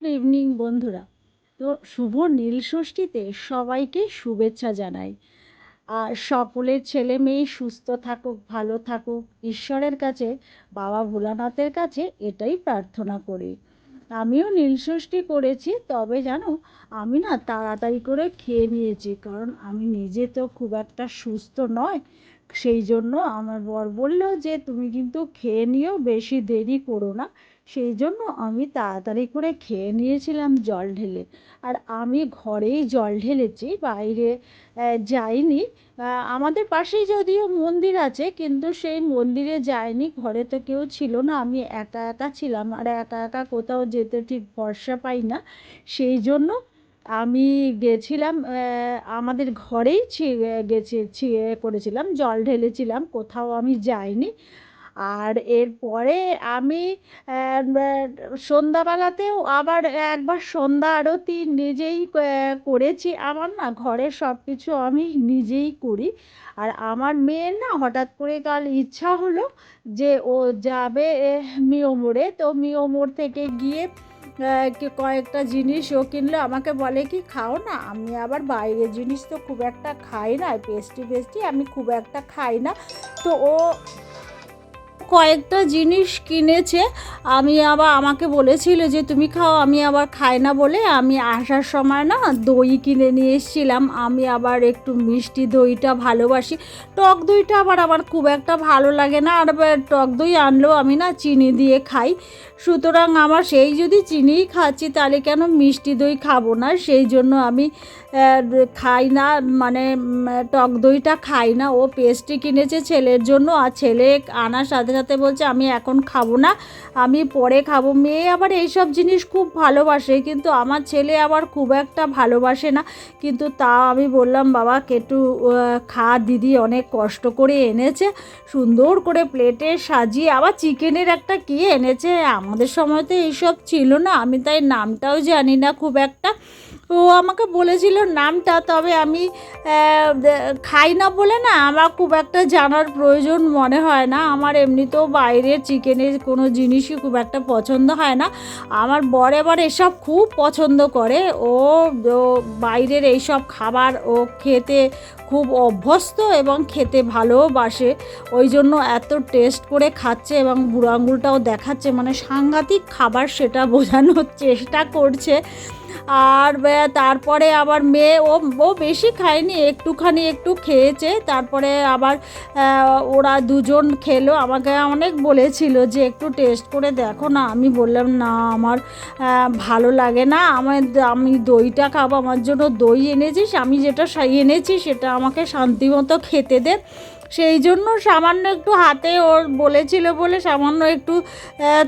Good evening বন্ধুরা। তো শুভ নীলষষ্ঠীতে সবাইকে শুভেচ্ছা জানাই। আর সকলের ছেলে মেয়ে সুস্থ থাকুক, ভালো থাকুক, ঈশ্বরের কাছে, বাবা ভোলানাথের কাছে এটাই প্রার্থনা করি। আমিও নীলষষ্ঠী করেছি, তবে জানো আমি না তাড়াতাড়ি করে খেয়ে নিয়েছি, কারণ আমি নিজে তো খুব একটা সুস্থ নয়। সেই জন্য আমার বর বলল যে তুমি কিন্তু খেয়ে নিও, বেশি দেরি করো না। সেই জন্য আমি তাড়াতাড়ি করে খেয়ে নিয়েছিলাম জল ঢেলে। আর আমি ঘরেই জল ঢেলেছি, বাইরে যাইনি। আমাদের পাশেই যদিও মন্দির আছে, কিন্তু সেই মন্দিরে যাইনি, ঘরে তো কেউ ছিল না, আমি একা একা ছিলাম, আর একা একা কোথাও যেতে ঠিক ভরসা পাই না। সেই জন্য আমি গেছিলাম, আমাদের ঘরেই করেছিলাম, জল ঢেলেছিলাম, কোথাও আমি যাইনি। আর এরপরে আমি সন্ধ্যাবেলাতেও আবার একবার সন্ধ্যা আরতি নিজেই করেছি। আমার না ঘরের সব কিছু আমি নিজেই করি। আর আমার মেয়ের না হঠাৎ করে কাল ইচ্ছা হলো যে ও যাবে মিয়মোড়ে। তো মিয়মোড় থেকে গিয়ে কয়েকটা জিনিস ও কিনলো, আমাকে বলে কি খাও না। আমি আবার বাইরের জিনিস তো খুব একটা খাই না, পেস্ট্রি আমি খুব একটা খাই না। তো ও কয়েকটা জিনিস কিনেছে। আমি আবার আমাকে বলেছিল যে তুমি খাও, আমি আবার খাই না বলে আমি আসার সময় না দই কিনে নিয়ে এসেছিলাম। আমি আবার একটু মিষ্টি দইটা ভালোবাসি, টক দইটা আবার আমার খুব একটা ভালো লাগে না। আর টক দই আনলেও আমি না চিনি দিয়ে খাই, সুতরাং আমার সেই যদি চিনিই খাচ্ছি তাহলে কেন মিষ্টি দই খাবো না। সেই জন্য আমি খাই না, মানে টক দইটা খাই না। ও পেস্ট্রি কিনেছে ছেলের জন্য, আর ছেলে আনার সাথে সাথে বলছে আমি এখন খাবো না, আমি পরে খাবো। মেয়ে আবার এইসব জিনিস খুব ভালোবাসে, কিন্তু আমার ছেলে আবার খুব একটা ভালোবাসে না। কিন্তু তা আমি বললাম বাবা একটু খা, দিদি অনেক কষ্ট করে এনেছে, সুন্দর করে প্লেটে সাজিয়ে। আবার চিকেনের একটা কী এনেছে, আমাদের সময় তো এইসব ছিল না, আমি তাই নামটাও জানি না খুব একটা। ও আমাকে বলেছিল নামটা, তবে আমি খাই না বলে না আমার খুব একটা জানার প্রয়োজন মনে হয় না। আমার এমনিতেও বাইরের চিকেনের কোনো জিনিসই খুব একটা পছন্দ হয় না। আমার বর এবার এসব খুব পছন্দ করে, ও বাইরের এইসব খাবার ও খেতে খুব অভ্যস্ত এবং খেতে ভালোবাসে। ওই জন্য এত টেস্ট করে খাচ্ছে এবং বুড়ো আঙুলটাও দেখাচ্ছে, মানে সাংঘাতিক খাবার সেটা বোঝানোর চেষ্টা করছে। আর তারপরে আবার মেয়ে ও বেশি খায়নি, একটু খেয়েছে। তারপরে আবার ওরা দুজন খেলো, আমাকে অনেক বলেছিল যে একটু টেস্ট করে দেখো না। আমি বললাম না আমার ভালো লাগে না, আমি দইটা খাবো, আমার জন্য দই এনেছিস, আমি যেটা এনেছি সেটা আমাকে শান্তিমতো খেতে দে। সেই জন্য সামান্য একটু হাতে ওর বলেছিল বলে সামান্য একটু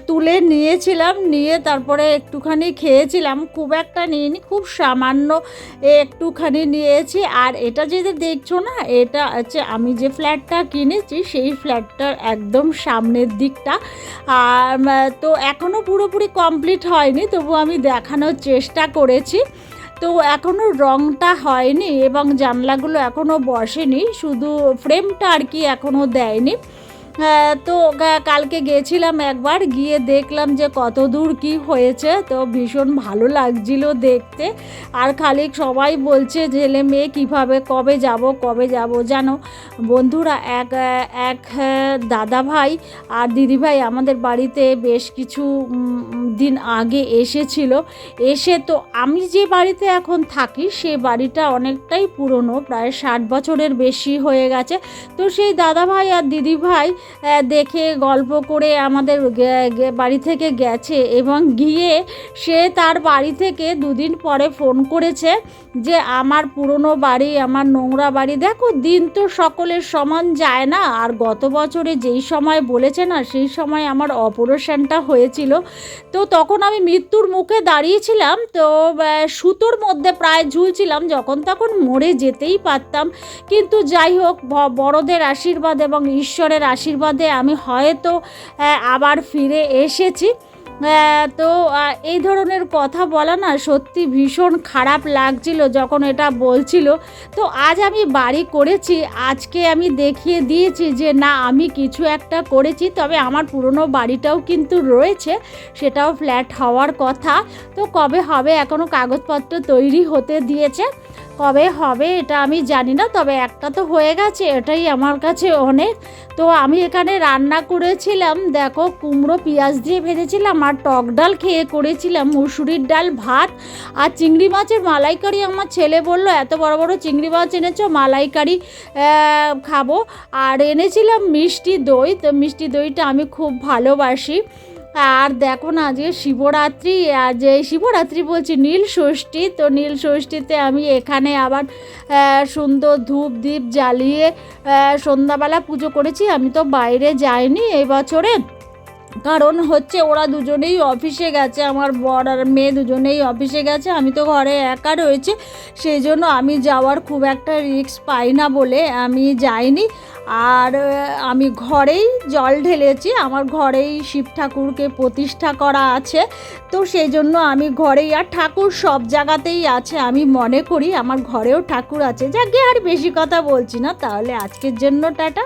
তুলে নিয়েছিলাম, নিয়ে তারপরে একটুখানি খেয়েছিলাম, খুব একটা নিইনি, খুব সামান্য একটুখানি নিয়েছি। আর এটা যেটা দেখছো না, এটা হচ্ছে আমি যে ফ্ল্যাটটা কিনেছি সেই ফ্ল্যাটটার একদম সামনের দিকটা। আর তো এখনও পুরোপুরি কমপ্লিট হয়নি, তবু আমি দেখানোর চেষ্টা করেছি। তো এখনও রঙটা হয়নি এবং জানলাগুলো এখনও বসেনি, শুধু ফ্রেমটা আর কি এখনও দেয়নি। তো কালকে গেছিলাম একবার, গিয়ে দেখলাম যে কত দূর কী হয়েছে, তো ভীষণ ভালো লাগছিল দেখতে। আর খালি সবাই বলছে ছেলে মেয়ে কীভাবে কবে যাব জানো বন্ধুরা। এক দাদা ভাই আর দিদি ভাই আমাদের বাড়িতে বেশ কিছু দিন আগে এসেছিল। এসে তো আমি যে বাড়িতে এখন থাকি সে বাড়িটা অনেকটাই পুরনো, প্রায় 60 বছরের বেশি হয়ে গেছে। তো সেই দাদা ভাই আর দিদি ভাই দেখে গল্প করে আমাদের বাড়ি থেকে গেছে, এবং গিয়ে সে তার বাড়ি থেকে দুদিন পরে ফোন করেছে যে আমার পুরনো বাড়ি, আমার নোংরা বাড়ি দেখো। দিন তো সকলের সমান যায় না, আর গত বছরে যেই সময় বলেছে না সেই সময় আমার অপারেশনটা হয়েছিল। তো তখন আমি মৃত্যুর মুখে দাঁড়িয়েছিলাম, তো সুতোর মধ্যে প্রায় ঝুলছিলাম, যখন তখন মরে যেতেই পারতাম। কিন্তু যাই হোক, বড়দের আশীর্বাদ এবং ঈশ্বরের আশীর্বাদে আমি হয়তো আবার ফিরে এসেছি। তো এই ধরনের কথা বলা না সত্যি ভীষণ খারাপ লাগছিল যখন এটা বলছিল। তো আজ আমি বাড়ি করেছি, আজকে আমি দেখিয়ে দিয়েছি যে না আমি কিছু একটা করেছি। তবে আমার পুরনো বাড়িটাও কিন্তু রয়েছে, সেটাও ফ্ল্যাট হওয়ার কথা। তো কবে হবে, এখনও কাগজপত্র তৈরি হতে দিয়েছে, কবে হবে এটা আমি জানি না, তবে একটা তো হয়ে গেছে, এটাই আমার কাছে অনেক। তো আমি এখানে রান্না করেছিলাম, দেখো কুমড়ো পেঁয়াজ দিয়ে ভেজেছিলাম আর টক ডাল করেছিলাম, মুসুরির ডাল, ভাত আর চিংড়ি মাছের মালাইকারি। আমার ছেলে বলল এত বড় বড় চিংড়ি মাছ এনেছো, মালাইকারি খাবো। আর এনেছিলাম মিষ্টি দই, তো মিষ্টি দইটা আমি খুব ভালোবাসি। আর দেখো না যে শিবরাত্রি, আর যে শিবরাত্রি বলছি নীল ষষ্ঠী, তো নীল ষষ্ঠীতে আমি এখানে আবার সুন্দর ধূপ দ্বীপ জ্বালিয়ে সন্ধ্যাবেলা পুজো করেছি। আমি তো বাইরে যাইনি এই বছরে, কারণ হচ্ছে ওরা দুজনেই অফিসে গেছে, আমার বর আর মেয়ে দুজনেই অফিসে গেছে, আমি তো ঘরে একা রয়েছে, সেই জন্য আমি যাওয়ার খুব একটা রিস্ক পাই না বলে আমি যাইনি। আর আমি ঘরেই জল ঢেলেছি, আমার ঘরেই শিব ঠাকুরকে প্রতিষ্ঠা করা আছে, তো সেই জন্য আমি ঘরেই, আর ঠাকুর সব জায়গাতেই আছে, আমি মনে করি আমার ঘরেও ঠাকুর আছে। যাকে আর বেশি কথা বলছি না, তাহলে আজকের জন্য টাটা।